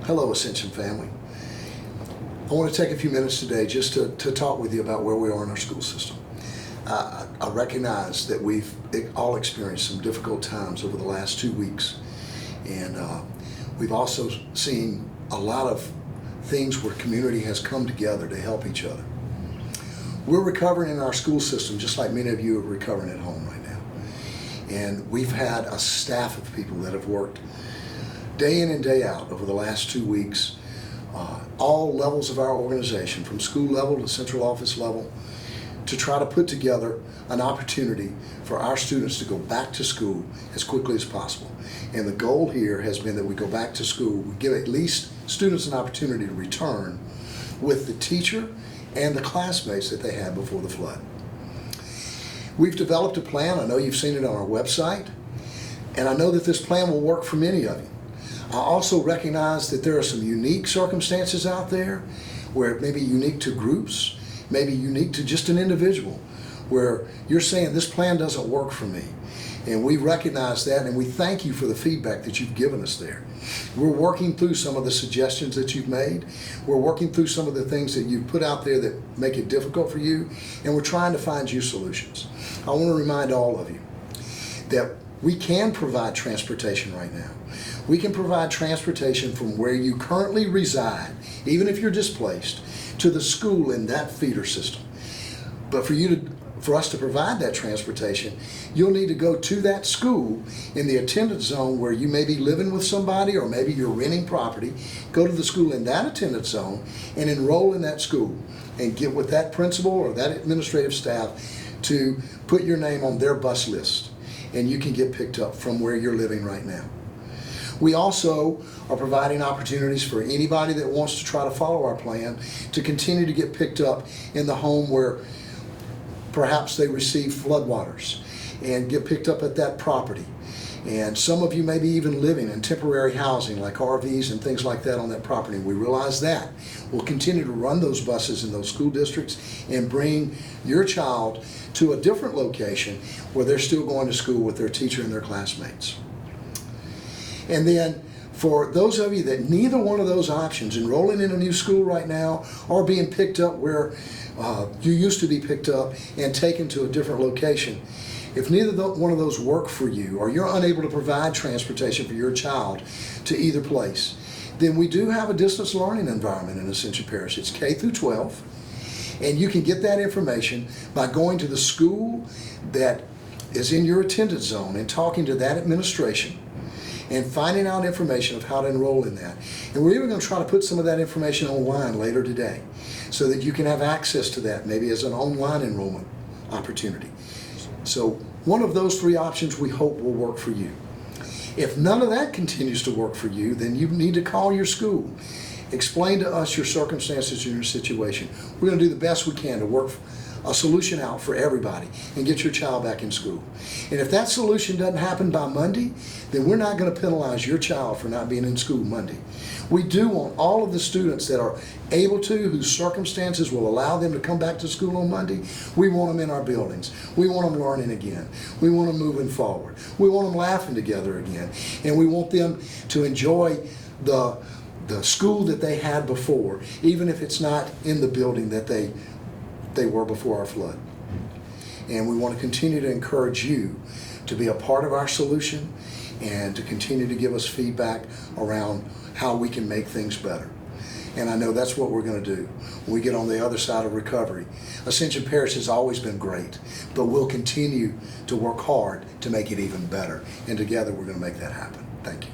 Hello, Ascension family. I want to take a few minutes today just to talk with you about where we are in our school system. I recognize that we've all experienced some difficult times over the last 2 weeks, and we've also seen a lot of things where community has come together to help each other. We're recovering in our school system just like many of you are recovering at home right now. And we've had a staff of people that have worked day in and day out over the last 2 weeks, all levels of our organization, from school level to central office level, to try to put together an opportunity for our students to go back to school as quickly as possible. And the goal here has been that we go back to school, we give at least students an opportunity to return with the teacher and the classmates that they had before the flood. We've developed a plan. I know you've seen it on our website, and I know that this plan will work for many of you. I also recognize that there are some unique circumstances out there where it may be unique to groups, maybe unique to just an individual, where you're saying this plan doesn't work for me. And we recognize that, and we thank you for the feedback that you've given us there. We're working through some of the suggestions that you've made. We're working through some of the things that you've put out there that make it difficult for you, and we're trying to find you solutions. I want to remind all of you that we can provide transportation right now. We can provide transportation from where you currently reside, even if you're displaced, to the school in that feeder system. But for us to provide that transportation, you'll need to go to that school in the attendance zone where you may be living with somebody, or maybe you're renting property. Go to the school in that attendance zone and enroll in that school and get with that principal or that administrative staff to put your name on their bus list, and you can get picked up from where you're living right now. We also are providing opportunities for anybody that wants to try to follow our plan to continue to get picked up in the home where perhaps they receive floodwaters, and get picked up at that property. And some of you may be even living in temporary housing like RVs and things like that on that property. We realize that. We'll continue to run those buses in those school districts and bring your child to a different location where they're still going to school with their teacher and their classmates. And then for those of you that neither one of those options, enrolling in a new school right now or being picked up where you used to be picked up and taken to a different location, if neither one of those work for you, or you're unable to provide transportation for your child to either place, then we do have a distance learning environment in Ascension Parish. It's K through 12, and you can get that information by going to the school that is in your attendance zone and talking to that administration and finding out information of how to enroll in that. And we're even going to try to put some of that information online later today so that you can have access to that, maybe as an online enrollment opportunity. So one of those three options we hope will work for you. If none of that continues to work for you, then you need to call your school. Explain to us your circumstances and your situation. We're going to do the best we can to work a solution out for everybody and get your child back in school. And if that solution doesn't happen by Monday, then we're not going to penalize your child for not being in school Monday. We do want all of the students that are able to, whose circumstances will allow them to come back to school on Monday, we want them in our buildings. We want them learning again. We want them moving forward. We want them laughing together again. And we want them to enjoy the school that they had before, even if it's not in the building that they were before our flood. And we want to continue to encourage you to be a part of our solution and to continue to give us feedback around how we can make things better. And I know that's what we're going to do when we get on the other side of recovery. Ascension Parish has always been great, but we'll continue to work hard to make it even better. And together we're going to make that happen. Thank you.